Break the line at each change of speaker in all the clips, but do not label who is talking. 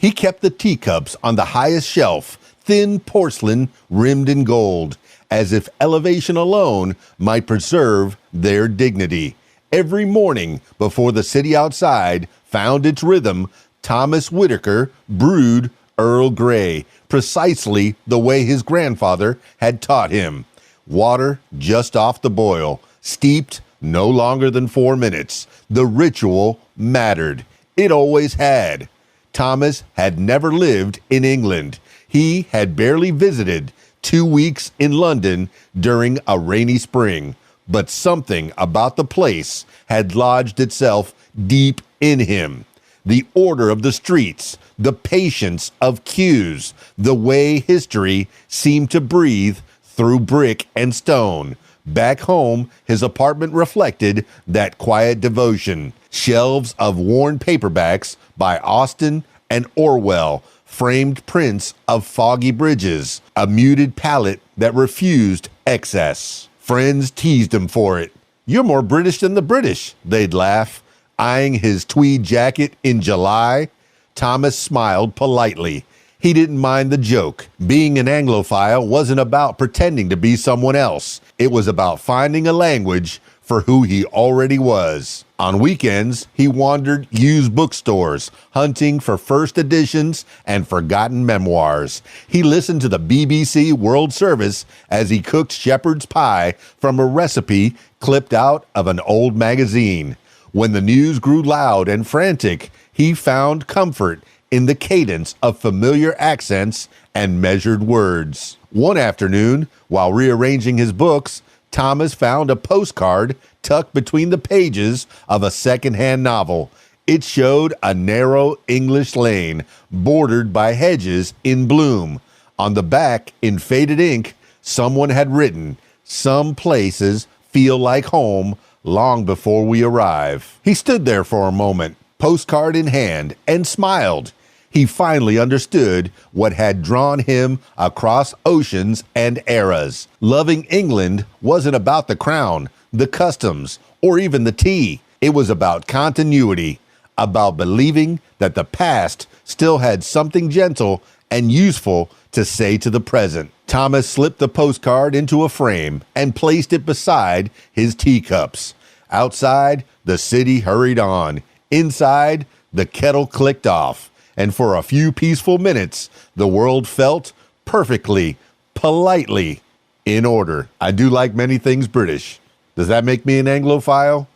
He kept the teacups on the highest shelf, thin porcelain rimmed in gold, as if elevation alone might preserve their dignity. Every morning before the city outside found its rhythm, Thomas Whitaker brewed Earl Grey, precisely the way his grandfather had taught him. Water just off the boil, steeped no longer than 4 minutes. The ritual mattered. It always had. Thomas had never lived in England. He had barely visited 2 weeks in London during a rainy spring, but something about the place had lodged itself deep in him. The order of the streets, the patience of queues, the way history seemed to breathe through brick and stone. Back home, his apartment reflected that quiet devotion. Shelves of worn paperbacks by Austen and Orwell, framed prints of foggy bridges, a muted palette that refused excess. Friends teased him for it. "You're more British than the British," they'd laugh. Eyeing his tweed jacket in July, Thomas smiled politely. He didn't mind the joke. Being an Anglophile wasn't about pretending to be someone else. It was about finding a language for who he already was. On weekends, he wandered used bookstores, hunting for first editions and forgotten memoirs. He listened to the BBC World Service as he cooked shepherd's pie from a recipe clipped out of an old magazine. When the news grew loud and frantic, he found comfort in the cadence of familiar accents and measured words. One afternoon, while rearranging his books, Thomas found a postcard tucked between the pages of a secondhand novel. It showed a narrow English lane bordered by hedges in bloom. On the back, in faded ink, someone had written, "Some places feel like home long before we arrive." He stood there for a moment, postcard in hand, and smiled. He finally understood what had drawn him across oceans and eras. Loving England wasn't about the crown, the customs, or even the tea. It was about continuity, about believing that the past still had something gentle and useful to say to the present. Thomas slipped the postcard into a frame and placed it beside his teacups. Outside, the city hurried on. Inside, the kettle clicked off. And for a few peaceful minutes, the world felt perfectly, politely in order. I do like many things British. Does that make me an Anglophile?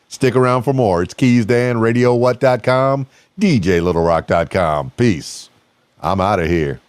Stick around for more. It's KeysDAN, RadioWhat.com, DJLittleRock.com. Peace. I'm out of here.